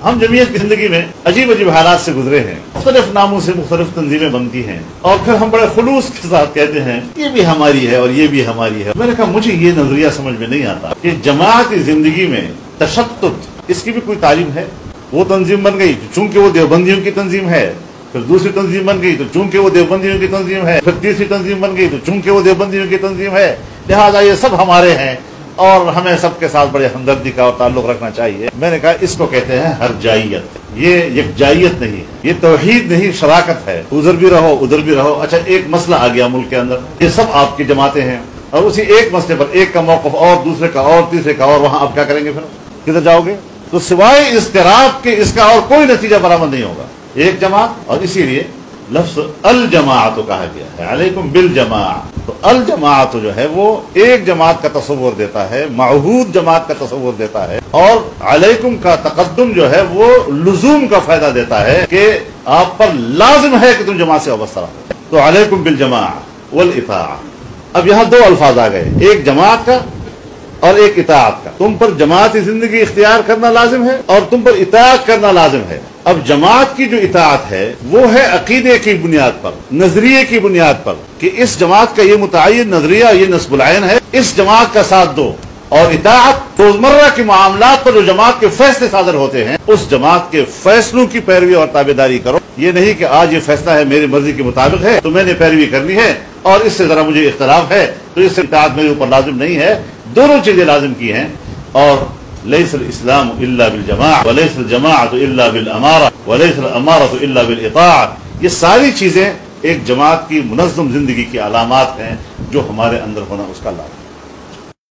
ہم جمعیت کی زندگی میں عجیب عجیب حالات سے گزرے ہیں، مختلف ناموں سے مختلف تنظیمیں بنتی ہیں، اور پھر ہم بڑے خلوص کے ساتھ کہتے ہیں یہ بھی ہماری ہے اور یہ بھی ہماری ہے۔ میں نے کہا مجھے یہ نظریہ سمجھ میں نہیں آتا کہ جماعتی زندگی میں تشدد اس کی بھی کوئی تعلیم ہے۔ وہ تنظیم بن گئی چونکہ وہ دیوبندیوں کی تنظیم ہے، پھر دوسری تنظیم بن گئی تو چونکہ وہ دیوبندیوں کی تنظیم ہے، پھر تیسری تنظیم بن گئی تو چونکہ وہ دیوبندیوں کی تنظیم ہے، لہٰذا یہ سب ہمارے ہیں اور ہمیں سب کے ساتھ بڑے ہمدردی کا اور تعلق رکھنا چاہیے۔ میں نے کہا اس کو کہتے ہیں ہرجائیت، یہ یکجائیت نہیں ہے، یہ توحید نہیں، شراکت ہے۔ ادھر بھی رہو ادھر بھی رہو۔ اچھا ایک مسئلہ آ گیا ملک کے اندر، یہ سب آپ کی جماعتیں ہیں اور اسی ایک مسئلے پر ایک کا موقف اور دوسرے کا اور تیسرے کا اور، وہاں آپ کیا کریں گے؟ پھر کدھر جاؤ گے؟ تو سوائے اضطراب کے اس کا اور کوئی نتیجہ برآمد نہیں ہوگا۔ ایک جماعت، اور اسی لیے لفظ الجماعت کہا گیا ہے، علیکم بالجماعت۔ تو الجماعت جو ہے وہ ایک جماعت کا تصور دیتا ہے، معہود جماعت کا تصور دیتا ہے، اور علیکم کا تقدم جو ہے وہ لزوم کا فائدہ دیتا ہے کہ آپ پر لازم ہے کہ تم جماعت سے وابستہ رہو۔ تو علیکم بالجماعت والاطاعہ۔ اب یہاں دو الفاظ آ گئے، ایک جماعت کا اور ایک اطاعت کا۔ تم پر جماعتی زندگی اختیار کرنا لازم ہے اور تم پر اطاعت کرنا لازم ہے۔ اب جماعت کی جو اطاعت ہے وہ ہے عقیدے کی بنیاد پر، نظریے کی بنیاد پر، کہ اس جماعت کا یہ متعین نظریہ، یہ نصب العین ہے، اس جماعت کا ساتھ دو۔ اور اطاعت روزمرہ کے معاملات پر جو جماعت کے فیصلے صادر ہوتے ہیں اس جماعت کے فیصلوں کی پیروی اور تابعداری کرو۔ یہ نہیں کہ آج یہ فیصلہ ہے میری مرضی کے مطابق ہے تو میں نے پیروی کرنی ہے، اور اس سے ذرا مجھے اختلاف ہے تو اس سے اطاعت میرے اوپر لازم نہیں ہے۔ دونوں چیزیں لازم کی ہیں۔ اور لیس الاسلام الا بالجماعۃ ولیس الجماعۃ الا بالامارہ ولیس الامارۃ الا بالاطاعۃ۔ یہ ساری چیزیں ایک جماعت کی منظم زندگی کی علامات ہیں جو ہمارے اندر ہونا اس کا لازم ہے۔